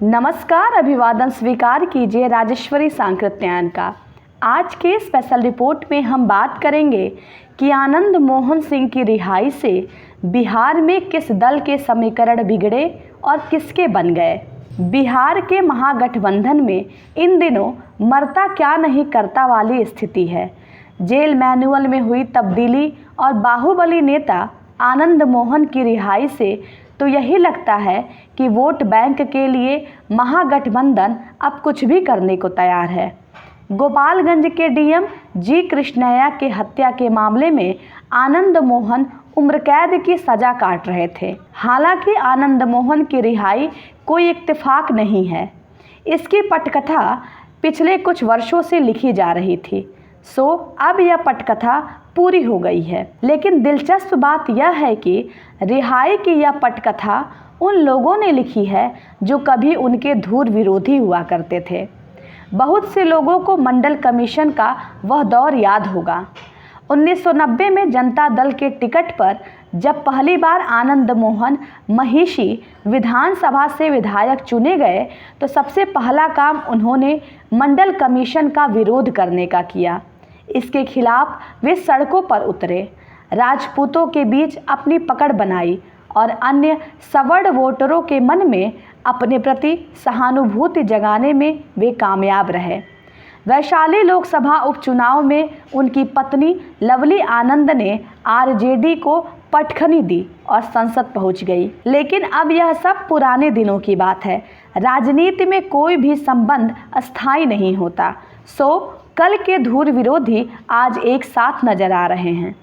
नमस्कार, अभिवादन स्वीकार कीजिए राजेश्वरी सांकृत्यायन का। आज के स्पेशल रिपोर्ट में हम बात करेंगे कि आनंद मोहन सिंह की रिहाई से बिहार में किस दल के समीकरण बिगड़े और किसके बन गए। बिहार के महागठबंधन में इन दिनों मरता क्या नहीं करता वाली स्थिति है। जेल मैनुअल में हुई तब्दीली और बाहुबली नेता आनंद मोहन की रिहाई से तो यही लगता है कि वोट बैंक के लिए महागठबंधन अब कुछ भी करने को तैयार है। गोपालगंज के डीएम जी कृष्णैया के हत्या के मामले में आनंद मोहन उम्र कैद की सजा काट रहे थे। हालांकि आनंद मोहन की रिहाई कोई इत्तेफाक नहीं है। इसकी पटकथा पिछले कुछ वर्षों से लिखी जा रही थी, सो अब यह पटकथा पूरी हो गई है। लेकिन दिलचस्प बात यह है कि रिहाई की यह पटकथा उन लोगों ने लिखी है जो कभी उनके धूर विरोधी हुआ करते थे। बहुत से लोगों को मंडल कमीशन का वह दौर याद होगा। 1990 में जनता दल के टिकट पर जब पहली बार आनंद मोहन महिषी विधानसभा से विधायक चुने गए तो सबसे पहला काम उन्होंने मंडल कमीशन का विरोध करने का किया। इसके खिलाफ वे सड़कों पर उतरे, राजपूतों के बीच अपनी पकड़ बनाई और अन्य सवर्ण वोटरों के मन में अपने प्रति सहानुभूति जगाने में वे कामयाब रहे। वैशाली लोकसभा उपचुनाव में उनकी पत्नी लवली आनंद ने आरजेडी को पटखनी दी और संसद पहुंच गई। लेकिन अब यह सब पुराने दिनों की बात है। राजनीति में कोई भी संबंध अस्थायी नहीं होता, सो कल के धूर विरोधी आज एक साथ नजर आ रहे हैं।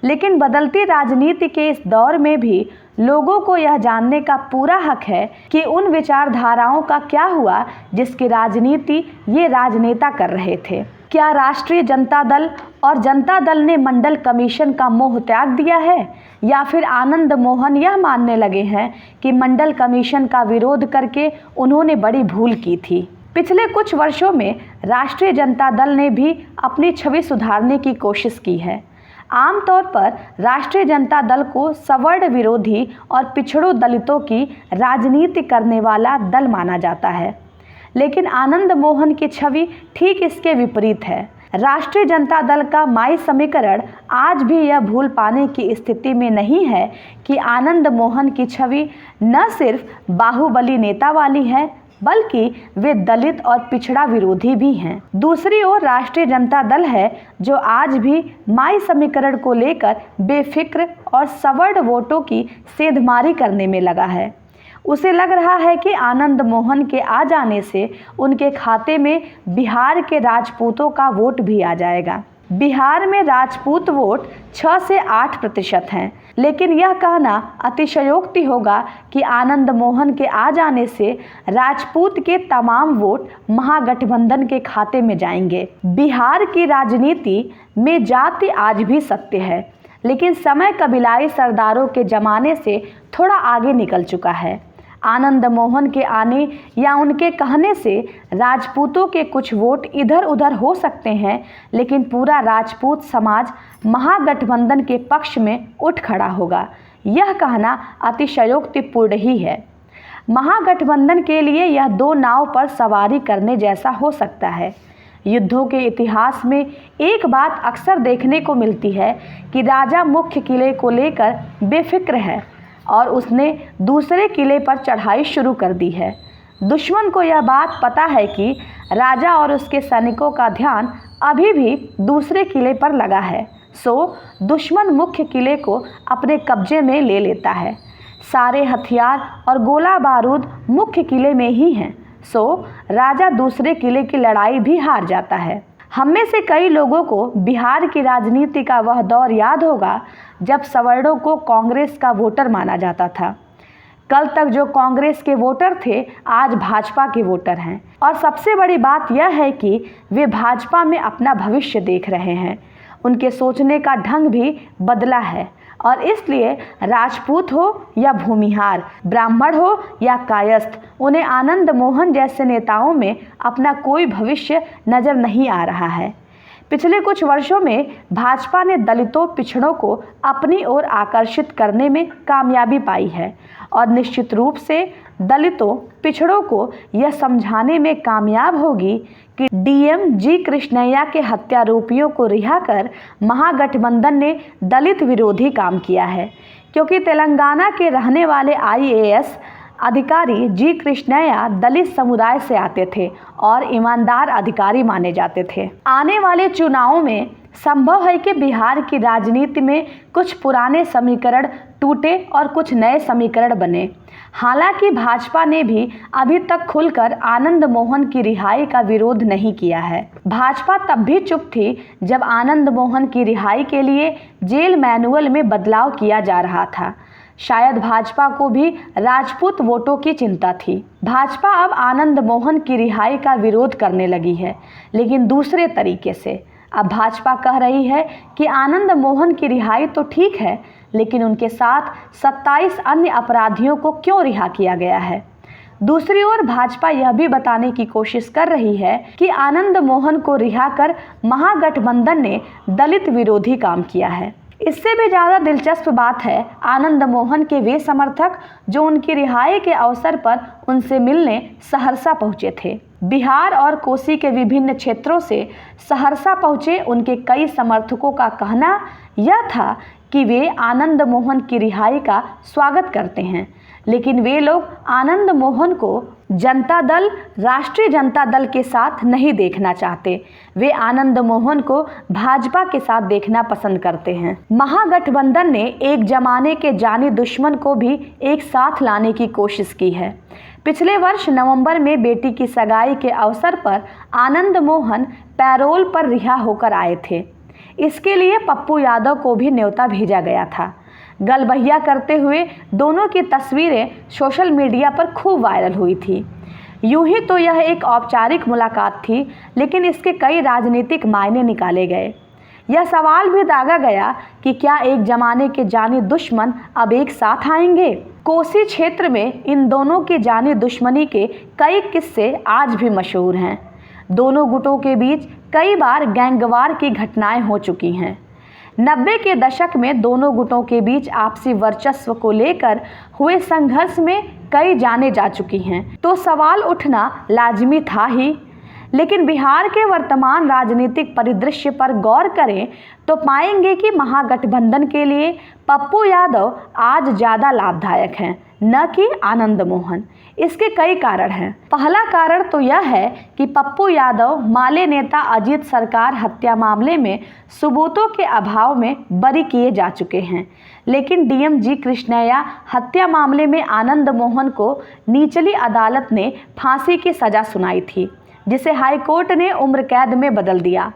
लेकिन बदलती राजनीति के इस दौर में भी लोगों को यह जानने का पूरा हक है कि उन विचारधाराओं का क्या हुआ जिसकी राजनीति ये राजनेता कर रहे थे। क्या राष्ट्रीय जनता दल और जनता दल ने मंडल कमीशन का मोह त्याग दिया है, या फिर आनंद मोहन यह मानने लगे हैं कि मंडल कमीशन का विरोध करके उन्होंने बड़ी भूल की थी। पिछले कुछ वर्षों में राष्ट्रीय जनता दल ने भी अपनी छवि सुधारने की कोशिश की है। आमतौर पर राष्ट्रीय जनता दल को सवर्ण विरोधी और पिछड़ों दलितों की राजनीति करने वाला दल माना जाता है, लेकिन आनंद मोहन की छवि ठीक इसके विपरीत है। राष्ट्रीय जनता दल का माई समीकरण आज भी यह भूल पाने की स्थिति में नहीं है कि आनंद मोहन की छवि न सिर्फ बाहुबली नेता वाली है, बल्कि वे दलित और पिछड़ा विरोधी भी हैं। दूसरी ओर राष्ट्रीय जनता दल है जो आज भी माई समीकरण को लेकर बेफिक्र और सवर्ण वोटों की सेंधमारी करने में लगा है। उसे लग रहा है कि आनंद मोहन के आ जाने से उनके खाते में बिहार के राजपूतों का वोट भी आ जाएगा। बिहार में राजपूत वोट 6 से 8% हैं, लेकिन यह कहना अतिशयोक्ति होगा कि आनंद मोहन के आ जाने से राजपूत के तमाम वोट महागठबंधन के खाते में जाएंगे। बिहार की राजनीति में जाति आज भी सत्य है, लेकिन समय कबीलाई सरदारों के जमाने से थोड़ा आगे निकल चुका है। आनंद मोहन के आने या उनके कहने से राजपूतों के कुछ वोट इधर उधर हो सकते हैं, लेकिन पूरा राजपूत समाज महागठबंधन के पक्ष में उठ खड़ा होगा। यह कहना अतिशयोक्तिपूर्ण ही है। महागठबंधन के लिए यह दो नाव पर सवारी करने जैसा हो सकता है। युद्धों के इतिहास में एक बात अक्सर देखने को मिलती है कि राजा मुख्य किले को लेकर बेफिक्र है और उसने दूसरे किले पर चढ़ाई शुरू कर दी है। दुश्मन को यह बात पता है कि राजा और उसके सैनिकों का ध्यान अभी भी दूसरे किले पर लगा है, सो दुश्मन मुख्य किले को अपने कब्जे में ले लेता है। सारे हथियार और गोला बारूद मुख्य किले में ही हैं, सो राजा दूसरे किले की लड़ाई भी हार जाता है। हम में से कई लोगों को बिहार की राजनीति का वह दौर याद होगा जब सवर्णों को कांग्रेस का वोटर माना जाता था। कल तक जो कांग्रेस के वोटर थे आज भाजपा के वोटर हैं, और सबसे बड़ी बात यह है कि वे भाजपा में अपना भविष्य देख रहे हैं। उनके सोचने का ढंग भी बदला है और इसलिए राजपूत हो या भूमिहार, ब्राह्मण हो या कायस्थ, उन्हें आनंद मोहन जैसे नेताओं में अपना कोई भविष्य नजर नहीं आ रहा है। पिछले कुछ वर्षों में भाजपा ने दलितों पिछड़ों को अपनी ओर आकर्षित करने में कामयाबी पाई है और निश्चित रूप से दलितों पिछड़ों को यह समझाने में कामयाब होगी कि डीएम जी कृष्णैया के हत्यारोपियों को रिहा कर महागठबंधन ने दलित विरोधी काम किया है, क्योंकि तेलंगाना के रहने वाले आईएएस अधिकारी जी कृष्णैया दलित समुदाय से आते थे और ईमानदार अधिकारी माने जाते थे। आने वाले चुनावों में संभव है कि बिहार की राजनीति में कुछ पुराने समीकरण टूटे और कुछ नए समीकरण बने। हालांकि भाजपा ने भी अभी तक खुलकर आनंद मोहन की रिहाई का विरोध नहीं किया है। भाजपा तब भी चुप थी जब आनंद मोहन की रिहाई के लिए जेल मैनुअल में बदलाव किया जा रहा था। शायद भाजपा को भी राजपूत वोटों की चिंता थी। भाजपा अब आनंद मोहन की रिहाई का विरोध करने लगी है, लेकिन दूसरे तरीके से। अब भाजपा कह रही है कि आनंद मोहन की रिहाई तो ठीक है, लेकिन उनके साथ 27 अन्य अपराधियों को क्यों रिहा किया गया है। दूसरी ओर भाजपा यह भी बताने की कोशिश कर रही है कि आनंद मोहन को रिहा कर महागठबंधन ने दलित विरोधी काम किया है। इससे भी ज़्यादा दिलचस्प बात है आनंद मोहन के वे समर्थक जो उनकी रिहाई के अवसर पर उनसे मिलने सहरसा पहुंचे थे। बिहार और कोसी के विभिन्न क्षेत्रों से सहरसा पहुंचे उनके कई समर्थकों का कहना यह था कि वे आनंद मोहन की रिहाई का स्वागत करते हैं, लेकिन वे लोग आनंद मोहन को जनता दल, राष्ट्रीय जनता दल के साथ नहीं देखना चाहते। वे आनंद मोहन को भाजपा के साथ देखना पसंद करते हैं। महागठबंधन ने एक जमाने के जानी दुश्मन को भी एक साथ लाने की कोशिश की है। पिछले वर्ष नवंबर में बेटी की सगाई के अवसर पर आनंद मोहन पैरोल पर रिहा होकर आए थे। इसके लिए पप्पू यादव को भी न्योता भेजा गया था। गलबहिया करते हुए दोनों की तस्वीरें सोशल मीडिया पर खूब वायरल हुई थी। यूं ही तो यह एक औपचारिक मुलाकात थी, लेकिन इसके कई राजनीतिक मायने निकाले गए। यह सवाल भी दागा गया कि क्या एक जमाने के जानी दुश्मन अब एक साथ आएंगे। कोसी क्षेत्र में इन दोनों की जानी दुश्मनी के कई किस्से आज भी मशहूर हैं। दोनों गुटों के बीच कई बार गैंगवार की घटनाएं हो चुकी हैं। 90 के दशक में दोनों गुटों के बीच आपसी वर्चस्व को लेकर हुए संघर्ष में कई जाने जा चुकी हैं, तो सवाल उठना लाजिमी था ही। लेकिन बिहार के वर्तमान राजनीतिक परिदृश्य पर गौर करें तो पाएंगे कि महागठबंधन के लिए पप्पू यादव आज ज़्यादा लाभदायक हैं, न कि आनंद मोहन। इसके कई कारण हैं। पहला कारण तो यह है कि पप्पू यादव माले नेता अजीत सरकार हत्या मामले में सबूतों के अभाव में बरी किए जा चुके हैं, लेकिन डीएम जी कृष्णैया हत्या मामले में आनंद मोहन को निचली अदालत ने फांसी की सजा सुनाई थी, जिसे हाईकोर्ट ने उम्र कैद में बदल दिया।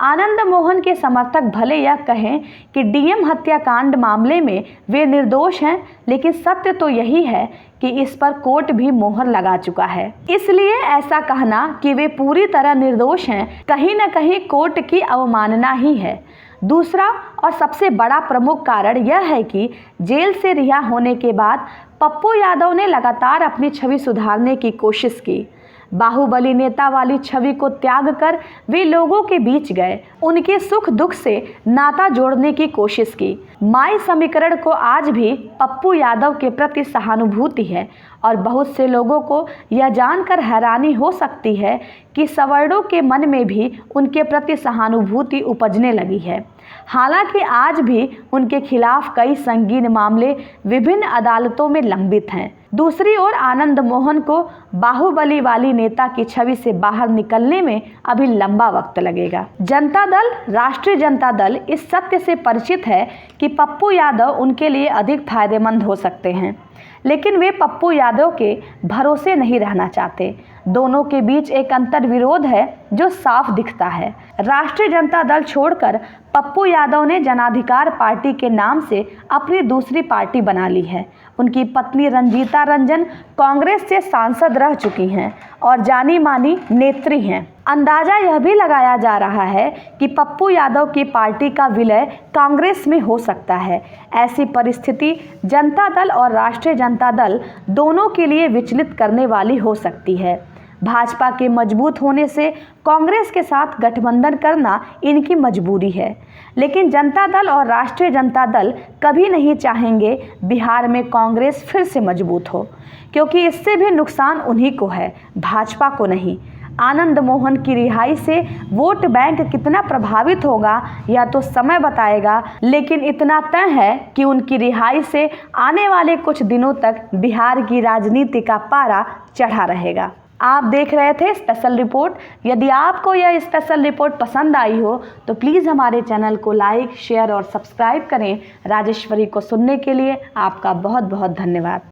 आनंद मोहन के समर्थक भले यह कहें कि डीएम हत्याकांड मामले में वे निर्दोष हैं, लेकिन सत्य तो यही है कि इस पर कोर्ट भी मोहर लगा चुका है। इसलिए ऐसा कहना कि वे पूरी तरह निर्दोष हैं कहीं न कहीं कोर्ट की अवमानना ही है। दूसरा और सबसे बड़ा प्रमुख कारण यह है कि जेल से रिहा होने के बाद पप्पू यादव ने लगातार अपनी छवि सुधारने की कोशिश की। बाहुबली नेता वाली छवि को त्याग कर वे लोगों के बीच गए, उनके सुख दुख से नाता जोड़ने की कोशिश की। माई समीकरण को आज भी पप्पू यादव के प्रति सहानुभूति है और बहुत से लोगों को यह जानकर हैरानी हो सकती है कि सवर्णों के मन में भी उनके प्रति सहानुभूति उपजने लगी है। हालांकि आज भी उनके खिलाफ कई संगीन मामले विभिन्न अदालतों में लंबित हैं। दूसरी ओर आनंद मोहन को बाहुबली वाली नेता की छवि से बाहर निकलने में अभी लंबा वक्त लगेगा। जनता दल, राष्ट्रीय जनता दल इस सत्य से परिचित है कि पप्पू यादव उनके लिए अधिक फायदेमंद हो सकते हैं, लेकिन वे पप्पू यादव के भरोसे नहीं रहना चाहते। दोनों के बीच एक अंतर विरोध है जो साफ दिखता है। राष्ट्रीय जनता दल छोड़कर पप्पू यादव ने जनाधिकार पार्टी के नाम से अपनी दूसरी पार्टी बना ली है। उनकी पत्नी रंजीता रंजन कांग्रेस से सांसद रह चुकी हैं और जानी मानी नेत्री हैं। अंदाजा यह भी लगाया जा रहा है कि पप्पू यादव की पार्टी का विलय कांग्रेस में हो सकता है। ऐसी परिस्थिति जनता दल और राष्ट्रीय जनता दल दोनों के लिए विचलित करने वाली हो सकती है। भाजपा के मजबूत होने से कांग्रेस के साथ गठबंधन करना इनकी मजबूरी है, लेकिन जनता दल और राष्ट्रीय जनता दल कभी नहीं चाहेंगे बिहार में कांग्रेस फिर से मजबूत हो, क्योंकि इससे भी नुकसान उन्हीं को है, भाजपा को नहीं। आनंद मोहन की रिहाई से वोट बैंक कितना प्रभावित होगा यह तो समय बताएगा, लेकिन इतना तय है कि उनकी रिहाई से आने वाले कुछ दिनों तक बिहार की राजनीति का पारा चढ़ा रहेगा। आप देख रहे थे स्पेशल रिपोर्ट। यदि आपको यह स्पेशल रिपोर्ट पसंद आई हो तो प्लीज़ हमारे चैनल को लाइक, शेयर और सब्सक्राइब करें। राजेश्वरी को सुनने के लिए आपका बहुत बहुत धन्यवाद।